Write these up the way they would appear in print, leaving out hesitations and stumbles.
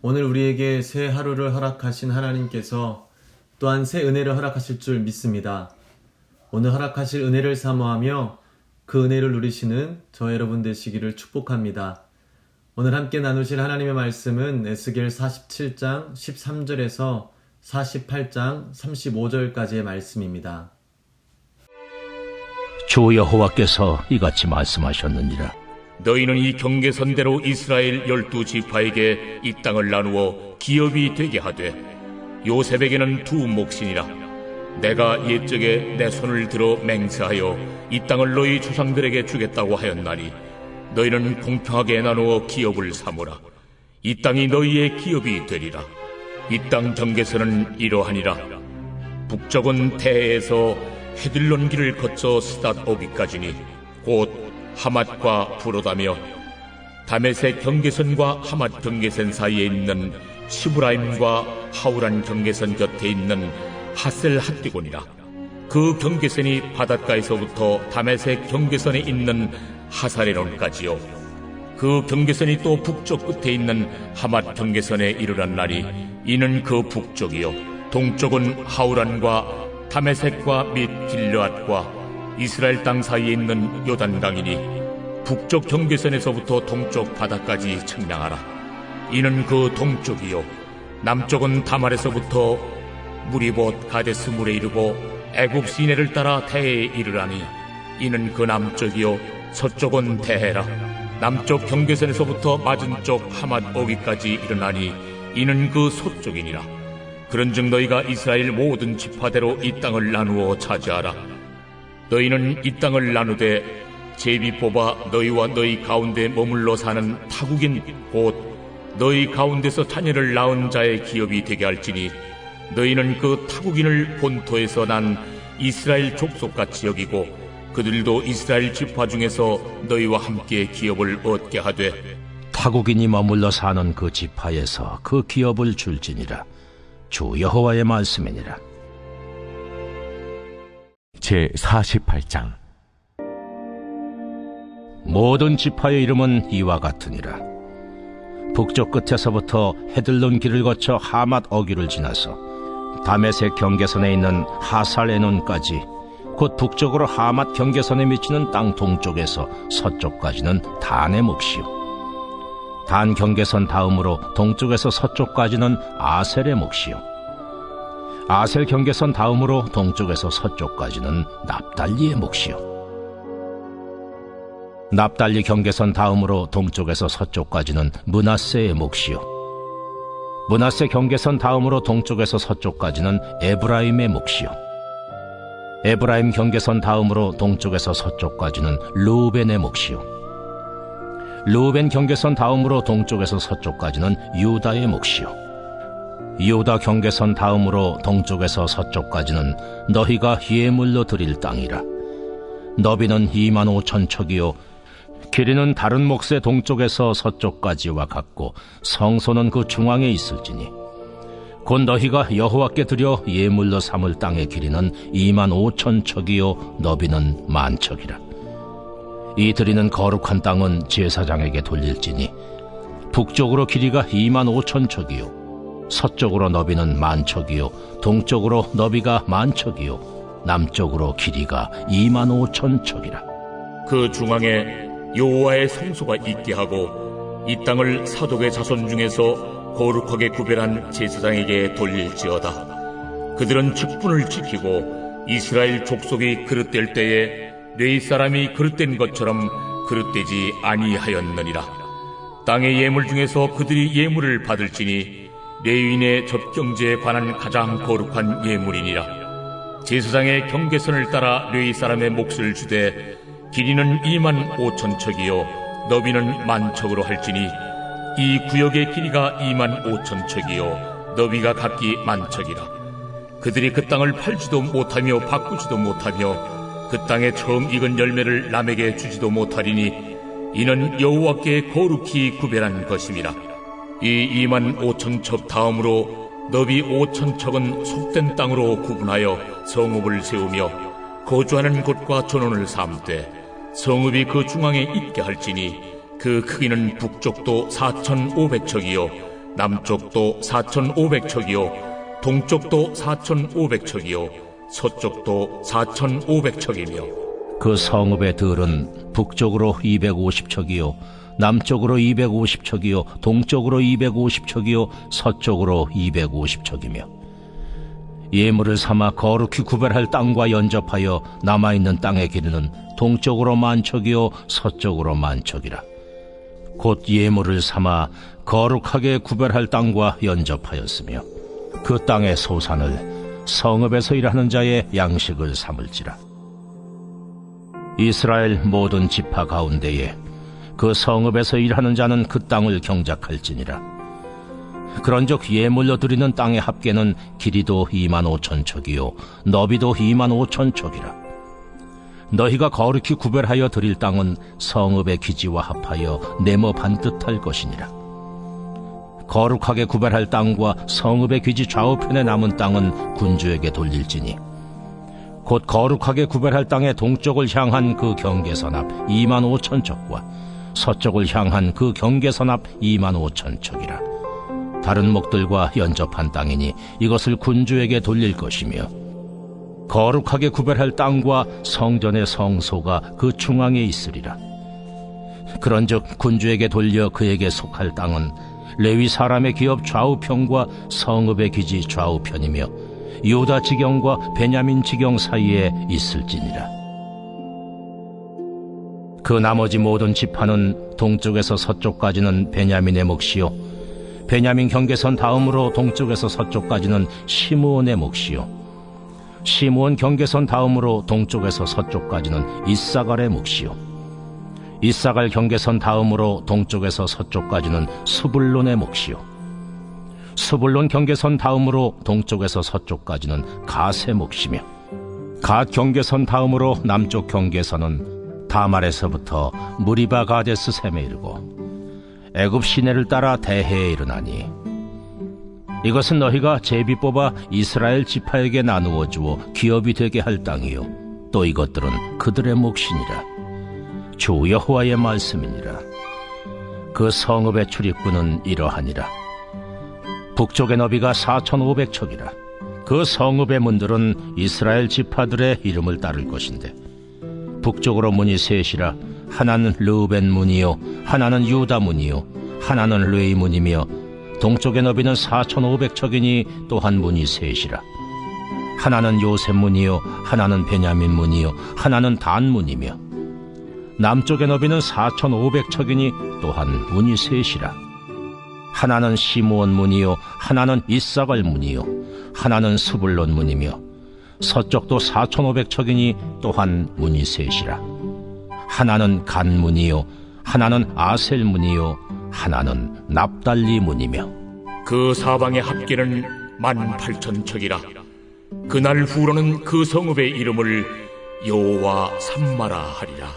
오늘 우리에게 새 하루를 허락하신 하나님께서 또한 새 은혜를 허락하실 줄 믿습니다. 오늘 허락하실 은혜를 사모하며 그 은혜를 누리시는 저 여러분 되시기를 축복합니다. 오늘 함께 나누실 하나님의 말씀은 에스겔 47장 13절에서 48장 35절까지의 말씀입니다. 주 여호와께서 이같이 말씀하셨느니라. 너희는 이 경계선대로 이스라엘 12지파에게 이 땅을 나누어 기업이 되게 하되 요셉에게는 두 몫이니라. 내가 옛적에 내 손을 들어 맹세하여 이 땅을 너희 조상들에게 주겠다고 하였나니 너희는 공평하게 나누어 기업을 삼으라. 이 땅이 너희의 기업이 되리라. 이 땅 경계선은 이러하니라. 북쪽은 태에서 헤들론 길을 거쳐 스닷 오기까지니 곧 하맛과 부로다며 다메섹 경계선과 하맛 경계선 사이에 있는 시브라임과 하우란 경계선 곁에 있는 하셀 핫디곤이라. 그 경계선이 바닷가에서부터 다메섹 경계선에 있는 하사레론까지요. 그 경계선이 또 북쪽 끝에 있는 하맛 경계선에 이르렀나니 이는 그 북쪽이요. 동쪽은 하우란과 다메섹과 및 길르앗과 이스라엘 땅 사이에 있는 요단강이니 북쪽 경계선에서부터 동쪽 바다까지 측량하라. 이는 그 동쪽이요. 남쪽은 다말에서부터 무리봇 가데스 물에 이르고 애굽 시내를 따라 태에 이르라니 이는 그 남쪽이요. 서쪽은 태해라. 남쪽 경계선에서부터 맞은쪽 하맛 오기까지 이르나니 이는 그 서쪽이니라. 그런즉 너희가 이스라엘 모든 지파대로 이 땅을 나누어 차지하라. 너희는 이 땅을 나누되 제비 뽑아 너희와 너희 가운데 머물러 사는 타국인 곧 너희 가운데서 자녀를 낳은 자의 기업이 되게 할지니 너희는 그 타국인을 본토에서 난 이스라엘 족속같이 여기고 그들도 이스라엘 지파 중에서 너희와 함께 기업을 얻게 하되 타국인이 머물러 사는 그 지파에서 그 기업을 줄지니라. 주 여호와의 말씀이니라. 제48장 모든 지파의 이름은 이와 같으니라. 북쪽 끝에서부터 헤들론 길을 거쳐 하맛 어귀를 지나서 다메섹 경계선에 있는 하살에논까지 곧 북쪽으로 하맛 경계선에 미치는 땅 동쪽에서 서쪽까지는 단의 몫이요. 단 경계선 다음으로 동쪽에서 서쪽까지는 아셀의 몫이요. 아셀 경계선 다음으로 동쪽에서 서쪽까지는 납달리의 몫이요. 납달리 경계선 다음으로 동쪽에서 서쪽까지는 므낫세의 몫이요. 므낫세 경계선 다음으로 동쪽에서 서쪽까지는 에브라임의 몫이요. 에브라임 경계선 다음으로 동쪽에서 서쪽까지는 르우벤의 몫이요. 르우벤 경계선 다음으로 동쪽에서 서쪽까지는 유다의 몫이요. 유다 경계선 다음으로 동쪽에서 서쪽까지는 너희가 예물로 드릴 땅이라. 너비는 25,000척이요 길이는 다른 몫의 동쪽에서 서쪽까지와 같고 성소는 그 중앙에 있을지니 곧 너희가 여호와께 드려 예물로 삼을 땅의 길이는 25,000척이요 너비는 10,000척이라. 이 드리는 거룩한 땅은 제사장에게 돌릴지니 북쪽으로 길이가 25,000척이요 서쪽으로 너비는 10,000척이요 동쪽으로 너비가 10,000척이요 남쪽으로 길이가 25,000척이라. 그 중앙에 여호와의 성소가 있게 하고 이 땅을 사독의 자손 중에서 거룩하게 구별한 제사장에게 돌릴지어다. 그들은 직분을 지키고 이스라엘 족속이 그릇될 때에 레위 사람이 그릇된 것처럼 그릇되지 아니하였느니라. 땅의 예물 중에서 그들이 예물을 받을지니 레위인의 젖경제에 관한 가장 거룩한 예물이니라. 제사장의 경계선을 따라 레위 사람의 몫을 주되 길이는 25,000척이요 너비는 10,000척으로 할지니 이 구역의 길이가 25,000척이요 너비가 각기 10,000척이라. 그들이 그 땅을 팔지도 못하며 바꾸지도 못하며 그 땅에 처음 익은 열매를 남에게 주지도 못하리니 이는 여호와께 거룩히 구별한 것임이라. 이 25,000척 다음으로 너비 5,000척은 속된 땅으로 구분하여 성읍을 세우며 거주하는 곳과 전원을 삼되 성읍이 그 중앙에 있게 할지니 그 크기는 북쪽도 4,500척이요 남쪽도 4,500척이요 동쪽도 4,500척이요 서쪽도 4,500척이며 그 성읍의 들은 북쪽으로 250척이요 남쪽으로 250척이요 동쪽으로 250척이요 서쪽으로 250척이며 예물을 삼아 거룩히 구별할 땅과 연접하여 남아있는 땅의 길이는 동쪽으로 10,000척이요 서쪽으로 10,000척이라. 곧 예물을 삼아 거룩하게 구별할 땅과 연접하였으며 그 땅의 소산을 성읍에서 일하는 자의 양식을 삼을지라. 이스라엘 모든 지파 가운데에 그 성읍에서 일하는 자는 그 땅을 경작할지니라. 그런즉 예물로 드리는 땅의 합계는 길이도 25,000척이요 너비도 25,000척이라. 너희가 거룩히 구별하여 드릴 땅은 성읍의 기지와 합하여 네모 반듯할 것이니라. 거룩하게 구별할 땅과 성읍의 기지 좌우편에 남은 땅은 군주에게 돌릴지니 곧 거룩하게 구별할 땅의 동쪽을 향한 그 경계선 앞 25,000척과 서쪽을 향한 그 경계선 앞 25,000척이라. 다른 목들과 연접한 땅이니 이것을 군주에게 돌릴 것이며 거룩하게 구별할 땅과 성전의 성소가 그 중앙에 있으리라. 그런즉 군주에게 돌려 그에게 속할 땅은 레위 사람의 기업 좌우편과 성읍의 기지 좌우편이며 유다 지경과 베냐민 지경 사이에 있을지니라. 그 나머지 모든 지파는 동쪽에서 서쪽까지는 베냐민의 몫이요 베냐민 경계선 다음으로 동쪽에서 서쪽까지는 시므온의 몫이요 시므온 경계선 다음으로 동쪽에서 서쪽까지는 이사갈의 몫이요 이사갈 경계선 다음으로 동쪽에서 서쪽까지는 스불론의 몫이요 스불론 경계선 다음으로 동쪽에서 서쪽까지는 갓의 몫이며 갓 경계선 다음으로 남쪽 경계선은 다말에서부터 무리바 가데스 셈에 이르고 애굽 시내를 따라 대해에 이르나니 이것은 너희가 제비 뽑아 이스라엘 지파에게 나누어 주어 기업이 되게 할 땅이요 또 이것들은 그들의 몫이니라. 주 여호와의 말씀이니라. 그 성읍의 출입구는 이러하니라. 북쪽의 너비가 4,500척이라. 그 성읍의 문들은 이스라엘 지파들의 이름을 따를 것인데 북쪽으로 문이 셋이라. 하나는 르우벤 문이요 하나는 유다 문이요 하나는 레위 문이며 동쪽의 너비는 4,500척이니 또한 문이 셋이라. 하나는 요셉 문이요 하나는 베냐민 문이요 하나는 단 문이며 남쪽의 너비는 4,500척이니 또한 문이 셋이라. 하나는 시므온 문이요 하나는 이사갈 문이요 하나는 스불론 문이며 서쪽도 4,500척이니 또한 문이 셋이라. 하나는 간 문이요 하나는 아셀 문이요 하나는 납달리 문이며 그 사방의 합계는 18,000척이라. 그날 후로는 그 성읍의 이름을 여호와 삼마라 하리라.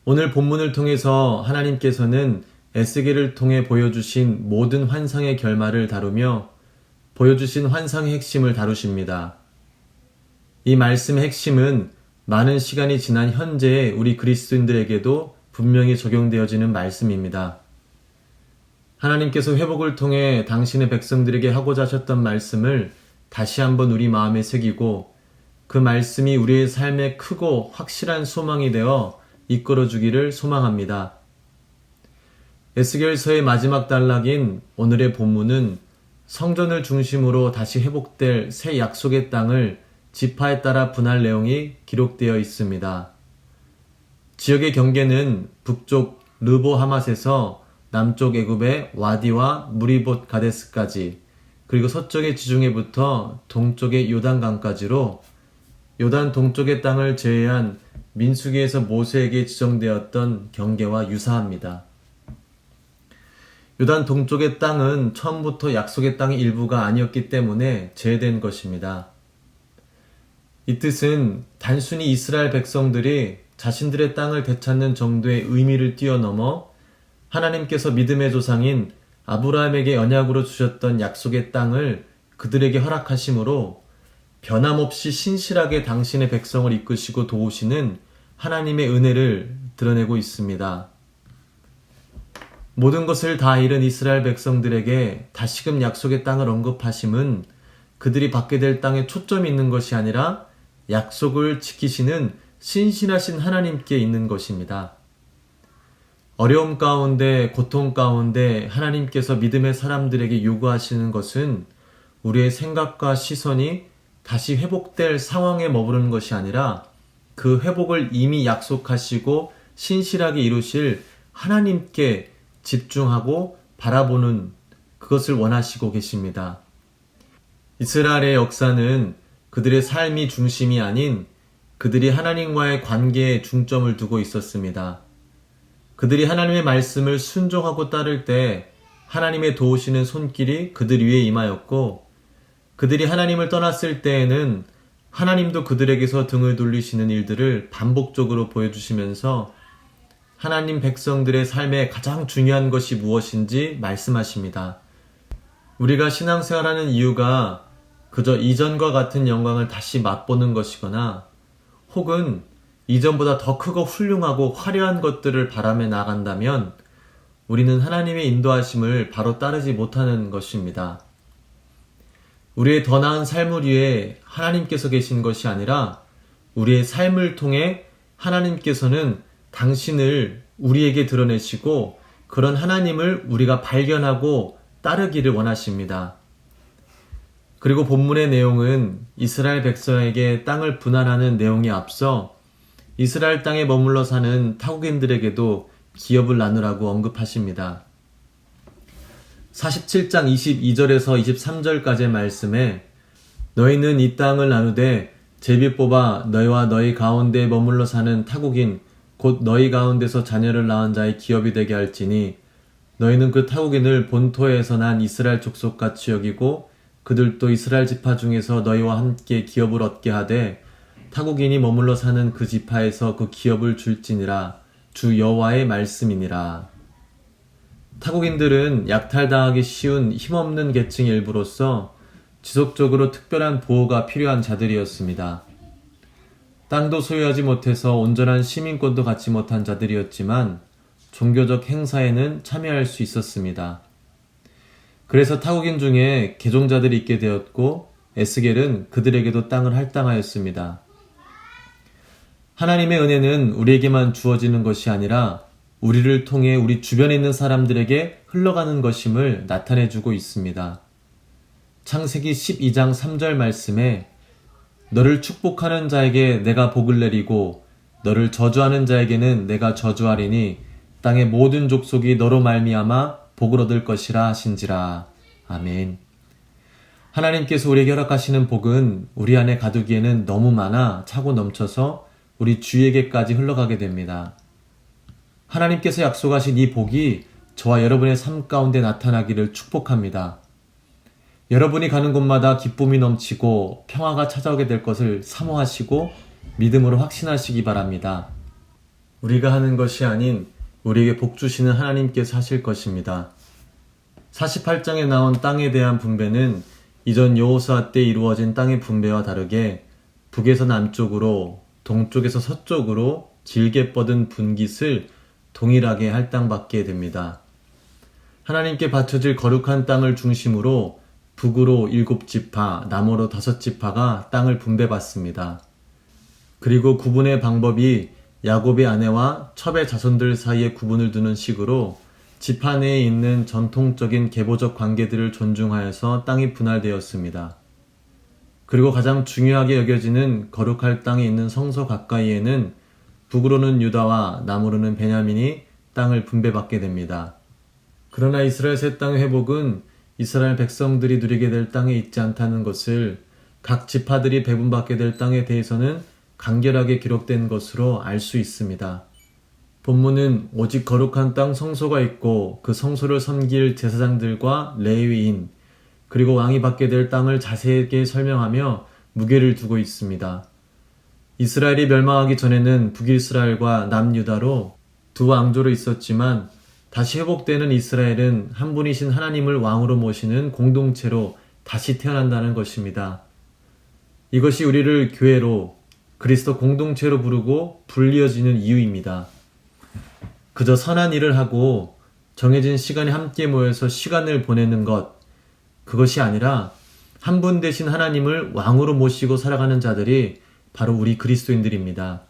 오늘 본문을 통해서 하나님께서는 에스겔을 통해 보여주신 모든 환상의 결말을 다루며 보여주신 환상의 핵심을 다루십니다. 이 말씀의 핵심은 많은 시간이 지난 현재의 우리 그리스도인들에게도 분명히 적용되어지는 말씀입니다. 하나님께서 회복을 통해 당신의 백성들에게 하고자 하셨던 말씀을 다시 한번 우리 마음에 새기고 그 말씀이 우리의 삶에 크고 확실한 소망이 되어 이끌어주기를 소망합니다. 에스겔서의 마지막 단락인 오늘의 본문은 성전을 중심으로 다시 회복될 새 약속의 땅을 지파에 따라 분할 내용이 기록되어 있습니다. 지역의 경계는 북쪽 르보 하맛에서 남쪽 애굽의 와디와 무리봇 가데스까지 그리고 서쪽의 지중해부터 동쪽의 요단강까지로 요단 동쪽의 땅을 제외한 민수기에서 모세에게 지정되었던 경계와 유사합니다. 요단 동쪽의 땅은 처음부터 약속의 땅의 일부가 아니었기 때문에 제외된 것입니다. 이 뜻은 단순히 이스라엘 백성들이 자신들의 땅을 되찾는 정도의 의미를 뛰어넘어 하나님께서 믿음의 조상인 아브라함에게 언약으로 주셨던 약속의 땅을 그들에게 허락하심으로 변함없이 신실하게 당신의 백성을 이끄시고 도우시는 하나님의 은혜를 드러내고 있습니다. 모든 것을 다 잃은 이스라엘 백성들에게 다시금 약속의 땅을 언급하심은 그들이 받게 될 땅에 초점이 있는 것이 아니라 약속을 지키시는 신실하신 하나님께 있는 것입니다. 어려움 가운데, 고통 가운데 하나님께서 믿음의 사람들에게 요구하시는 것은 우리의 생각과 시선이 다시 회복될 상황에 머무르는 것이 아니라 그 회복을 이미 약속하시고 신실하게 이루실 하나님께 집중하고 바라보는 그것을 원하시고 계십니다. 이스라엘의 역사는 그들의 삶이 중심이 아닌 그들이 하나님과의 관계에 중점을 두고 있었습니다. 그들이 하나님의 말씀을 순종하고 따를 때 하나님의 도우시는 손길이 그들 위에 임하였고, 그들이 하나님을 떠났을 때에는 하나님도 그들에게서 등을 돌리시는 일들을 반복적으로 보여주시면서 하나님 백성들의 삶에 가장 중요한 것이 무엇인지 말씀하십니다. 우리가 신앙생활하는 이유가 그저 이전과 같은 영광을 다시 맛보는 것이거나 혹은 이전보다 더 크고 훌륭하고 화려한 것들을 바라며 나간다면 우리는 하나님의 인도하심을 바로 따르지 못하는 것입니다. 우리의 더 나은 삶을 위해 하나님께서 계신 것이 아니라 우리의 삶을 통해 하나님께서는 당신을 우리에게 드러내시고 그런 하나님을 우리가 발견하고 따르기를 원하십니다. 그리고 본문의 내용은 이스라엘 백성에게 땅을 분할하는 내용에 앞서 이스라엘 땅에 머물러 사는 타국인들에게도 기업을 나누라고 언급하십니다. 47장 22절에서 23절까지의 말씀에 너희는 이 땅을 나누되 제비 뽑아 너희와 너희 가운데 머물러 사는 타국인 곧 너희 가운데서 자녀를 낳은 자의 기업이 되게 할지니 너희는 그 타국인을 본토에서 난 이스라엘 족속같이 여기고 그들도 이스라엘 지파 중에서 너희와 함께 기업을 얻게 하되 타국인이 머물러 사는 그 지파에서 그 기업을 줄지니라. 주 여호와의 말씀이니라. 타국인들은 약탈당하기 쉬운 힘없는 계층의 일부로서 지속적으로 특별한 보호가 필요한 자들이었습니다. 땅도 소유하지 못해서 온전한 시민권도 갖지 못한 자들이었지만 종교적 행사에는 참여할 수 있었습니다. 그래서 타국인 중에 개종자들이 있게 되었고 에스겔은 그들에게도 땅을 할당하였습니다. 하나님의 은혜는 우리에게만 주어지는 것이 아니라 우리를 통해 우리 주변에 있는 사람들에게 흘러가는 것임을 나타내주고 있습니다. 창세기 12장 3절 말씀에 너를 축복하는 자에게 내가 복을 내리고 너를 저주하는 자에게는 내가 저주하리니 땅의 모든 족속이 너로 말미암아 복을 얻을 것이라 하신지라. 아멘. 하나님께서 우리에게 허락하시는 복은 우리 안에 가두기에는 너무 많아 차고 넘쳐서 우리 주위에게까지 흘러가게 됩니다. 하나님께서 약속하신 이 복이 저와 여러분의 삶 가운데 나타나기를 축복합니다. 여러분이 가는 곳마다 기쁨이 넘치고 평화가 찾아오게 될 것을 사모하시고 믿음으로 확신하시기 바랍니다. 우리가 하는 것이 아닌 우리에게 복 주시는 하나님께서 하실 것입니다. 48장에 나온 땅에 대한 분배는 이전 여호수아 때 이루어진 땅의 분배와 다르게 북에서 남쪽으로 동쪽에서 서쪽으로 길게 뻗은 분깃을 동일하게 할당받게 됩니다. 하나님께 바쳐질 거룩한 땅을 중심으로 북으로 7지파, 남으로 5지파가 땅을 분배받습니다. 그리고 구분의 방법이 야곱의 아내와 첩의 자손들 사이에 구분을 두는 식으로 지파 내에 있는 전통적인 계보적 관계들을 존중하여서 땅이 분할되었습니다. 그리고 가장 중요하게 여겨지는 거룩할 땅에 있는 성소 가까이에는 북으로는 유다와 남으로는 베냐민이 땅을 분배받게 됩니다. 그러나 이스라엘 새 땅의 회복은 이스라엘 백성들이 누리게 될 땅에 있지 않다는 것을 각 지파들이 배분받게 될 땅에 대해서는 간결하게 기록된 것으로 알 수 있습니다. 본문은 오직 거룩한 땅 성소가 있고 그 성소를 섬길 제사장들과 레위인 그리고 왕이 받게 될 땅을 자세하게 설명하며 무게를 두고 있습니다. 이스라엘이 멸망하기 전에는 북이스라엘과 남유다로 두 왕조로 있었지만 다시 회복되는 이스라엘은 한 분이신 하나님을 왕으로 모시는 공동체로 다시 태어난다는 것입니다. 이것이 우리를 교회로 그리스도 공동체로 부르고 불리어지는 이유입니다. 그저 선한 일을 하고 정해진 시간에 함께 모여서 시간을 보내는 것, 그것이 아니라 한 분 되신 하나님을 왕으로 모시고 살아가는 자들이 바로 우리 그리스도인들입니다.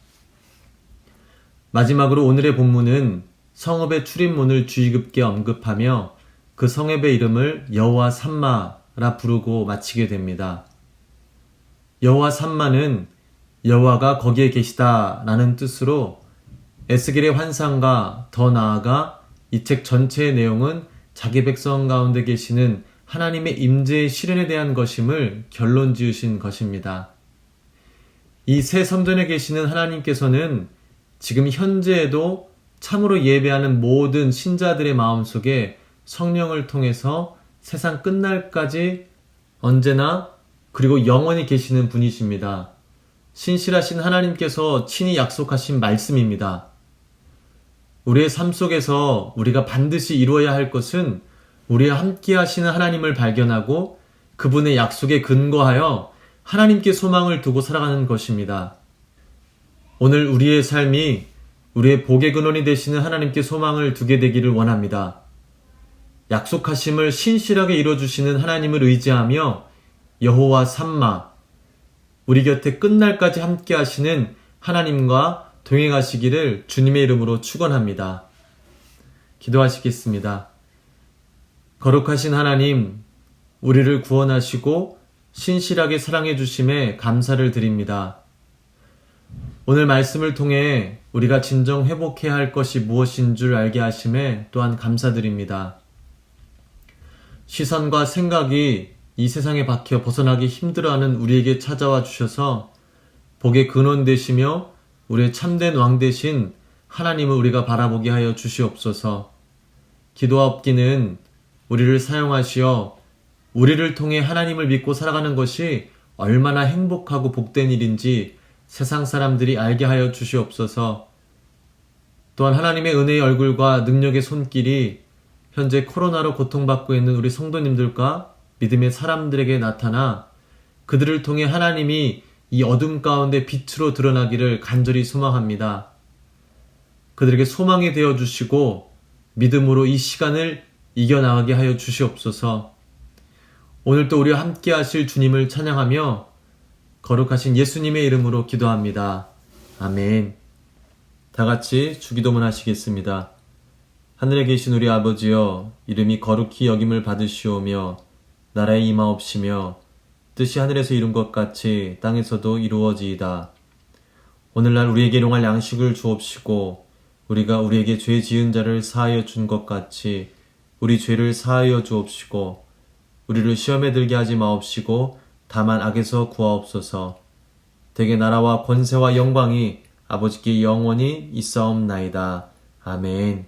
마지막으로 오늘의 본문은 성읍의 출입문을 주의 깊게 언급하며 그 성읍의 이름을 여호와 삼마라 부르고 마치게 됩니다. 여호와 삼마는 여호와가 거기에 계시다라는 뜻으로 에스겔의 환상과 더 나아가 이 책 전체의 내용은 자기 백성 가운데 계시는 하나님의 임재의 실현에 대한 것임을 결론 지으신 것입니다. 이 새 성전에 계시는 하나님께서는 지금 현재에도 참으로 예배하는 모든 신자들의 마음속에 성령을 통해서 세상 끝날까지 언제나 그리고 영원히 계시는 분이십니다. 신실하신 하나님께서 친히 약속하신 말씀입니다. 우리의 삶 속에서 우리가 반드시 이루어야 할 것은 우리와 함께 하시는 하나님을 발견하고 그분의 약속에 근거하여 하나님께 소망을 두고 살아가는 것입니다. 오늘 우리의 삶이 우리의 복의 근원이 되시는 하나님께 소망을 두게 되기를 원합니다. 약속하심을 신실하게 이루어주시는 하나님을 의지하며 여호와 삼마, 우리 곁에 끝날까지 함께 하시는 하나님과 동행하시기를 주님의 이름으로 축원합니다. 기도하시겠습니다. 거룩하신 하나님, 우리를 구원하시고 신실하게 사랑해 주심에 감사를 드립니다. 오늘 말씀을 통해 우리가 진정 회복해야 할 것이 무엇인 줄 알게 하심에 또한 감사드립니다. 시선과 생각이 이 세상에 박혀 벗어나기 힘들어하는 우리에게 찾아와 주셔서 복의 근원 되시며 우리의 참된 왕 되신 하나님을 우리가 바라보게 하여 주시옵소서. 기도하옵기는 우리를 사용하시어 우리를 통해 하나님을 믿고 살아가는 것이 얼마나 행복하고 복된 일인지 세상 사람들이 알게 하여 주시옵소서. 또한 하나님의 은혜의 얼굴과 능력의 손길이 현재 코로나로 고통받고 있는 우리 성도님들과 믿음의 사람들에게 나타나 그들을 통해 하나님이 이 어둠 가운데 빛으로 드러나기를 간절히 소망합니다. 그들에게 소망이 되어 주시고 믿음으로 이 시간을 이겨나가게 하여 주시옵소서. 오늘도 우리와 함께 하실 주님을 찬양하며 거룩하신 예수님의 이름으로 기도합니다. 아멘. 다 같이 주기도문 하시겠습니다. 하늘에 계신 우리 아버지여, 이름이 거룩히 여김을 받으시오며 나라에 임하옵시며 뜻이 하늘에서 이룬 것 같이 땅에서도 이루어지이다. 오늘날 우리에게 일용할 양식을 주옵시고 우리가 우리에게 죄 지은 자를 사하여 준 것 같이 우리 죄를 사하여 주옵시고 우리를 시험에 들게 하지 마옵시고 다만 악에서 구하옵소서. 대개 나라와 권세와 영광이 아버지께 영원히 있사옵나이다. 아멘.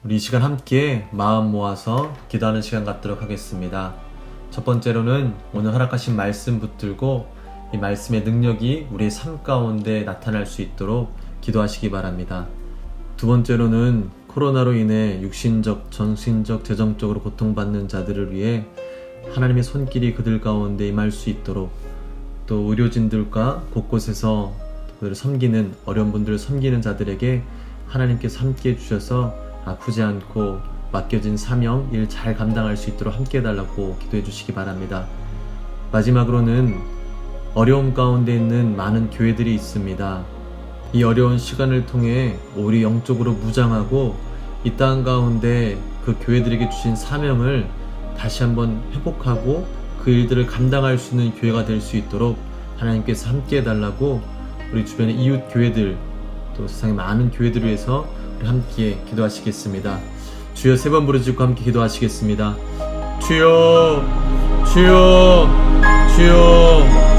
우리 이 시간 함께 마음 모아서 기도하는 시간 갖도록 하겠습니다. 첫 번째로는 오늘 허락하신 말씀 붙들고 이 말씀의 능력이 우리의 삶 가운데 나타날 수 있도록 기도하시기 바랍니다. 두 번째로는 코로나로 인해 육신적, 정신적, 재정적으로 고통받는 자들을 위해 하나님의 손길이 그들 가운데 임할 수 있도록 또 의료진들과 곳곳에서 그들을 섬기는 어려운 분들을 섬기는 자들에게 하나님께서 함께 해주셔서 아프지 않고 맡겨진 사명, 일 잘 감당할 수 있도록 함께 해달라고 기도해 주시기 바랍니다. 마지막으로는 어려움 가운데 있는 많은 교회들이 있습니다. 이 어려운 시간을 통해 우리 영적으로 무장하고 이 땅 가운데 그 교회들에게 주신 사명을 다시 한번 회복하고 그 일들을 감당할 수 있는 교회가 될 수 있도록 하나님께서 함께 해달라고 우리 주변의 이웃 교회들 또 세상의 많은 교회들을 위해서 우리 함께 기도하시겠습니다. 주여 세 번 부르짖고 함께 기도하시겠습니다. 주여, 주여, 주여.